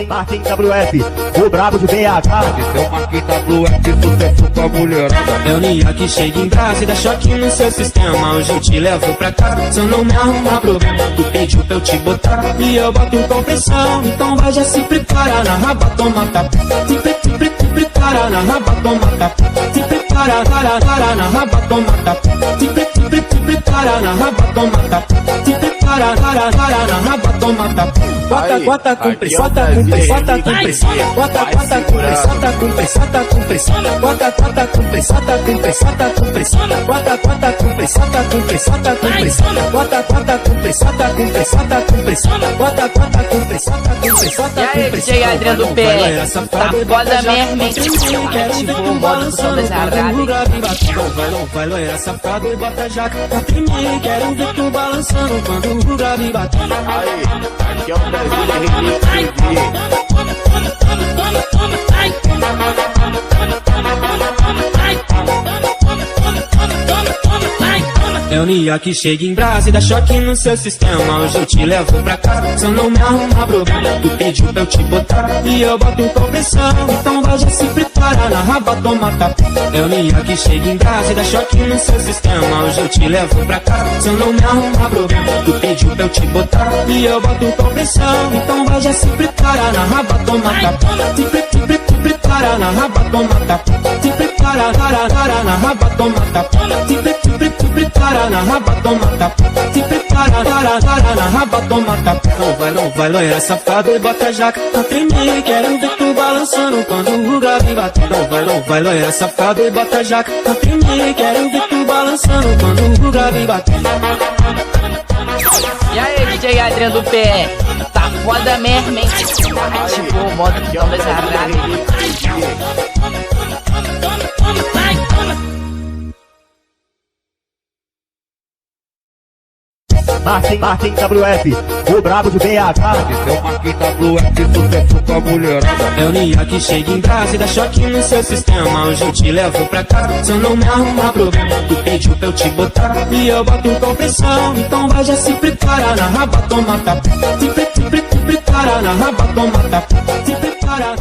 Marquinhos WF, o brabo de BH. Esse é o Marquinhos WF, sucesso com a mulherada. É o Nia que chega em casa e dá choque no seu sistema. Hoje eu te levo pra casa, se eu não me arrumar problema. Tu pediu pra eu te botar e eu boto com pressão. Então vai, já se prepara, na raba toma tapa. Se prepara, na raba toma tapa. Se prepara, na raba toma tapa. Se prepara, na raba toma tapa. Se prepara, na raba toma tapa. Bota com pressão, bota com pressão, bota com pressão, bota com pressão, bota com pressão, bota com pressão, bota com pressão, bota com pressão, bota com pressão, bota com pressão, bota com pressão, bota com pressão, bota com pressão, bota com pressão, bota com pressão, bota com pressão, bota com pressão. E aí, DJ Adriano do Pé, tá foda mesmo, hein? Ativou o modo som das arradas. Vai loira safado e bota jaca pra tremer. Quero ver tu balançando quando o grave bater. Aqui é o Brasil Remix TV. É o Nia que chega em brasa e dá choque no seu sistema. Hoje eu te levo pra casa, se eu não me arrumar problema. Tu pediu pra eu te botar e eu boto com pressão. Então vai, já se prepara, na raba toma tapa. É o Nia que chega em brasa e dá choque no seu sistema. Hoje eu te levo pra casa, se eu não me arrumar problema. Tu pediu pra eu te botar e eu boto com pressão. Então vai, já se prepara, na raba toma tapa. Se prepara, na raba toma tapa. Se prepara, na raba toma tapa. Se prepara, na raba toma tapa. Se prepara, na raba toma tapa. Não vai, loira safado e bota jaca pra tremer. Quero ver tu balançando quando o grave bater. Não vai, loira safado e bota jaca pra tremer. Quero ver tu balançando quando o grave bater. E aí, DJ Adriano do Pé, tá foda mesmo, hein? Ativou o modo som das arradas. Marquinhos WF, o brabo de BH. Esse é o Marquinhos WF, sucesso com a mulherada. É o Nia que chega em brasa e dá choque no seu sistema. Hoje eu te levo pra casa, se eu não me arrumar problema. Tu pediu pra eu te botar e eu boto com pressão. Então vai, já se prepara, na raba toma tapa. Se prepara, na raba toma tapa. Se prepara.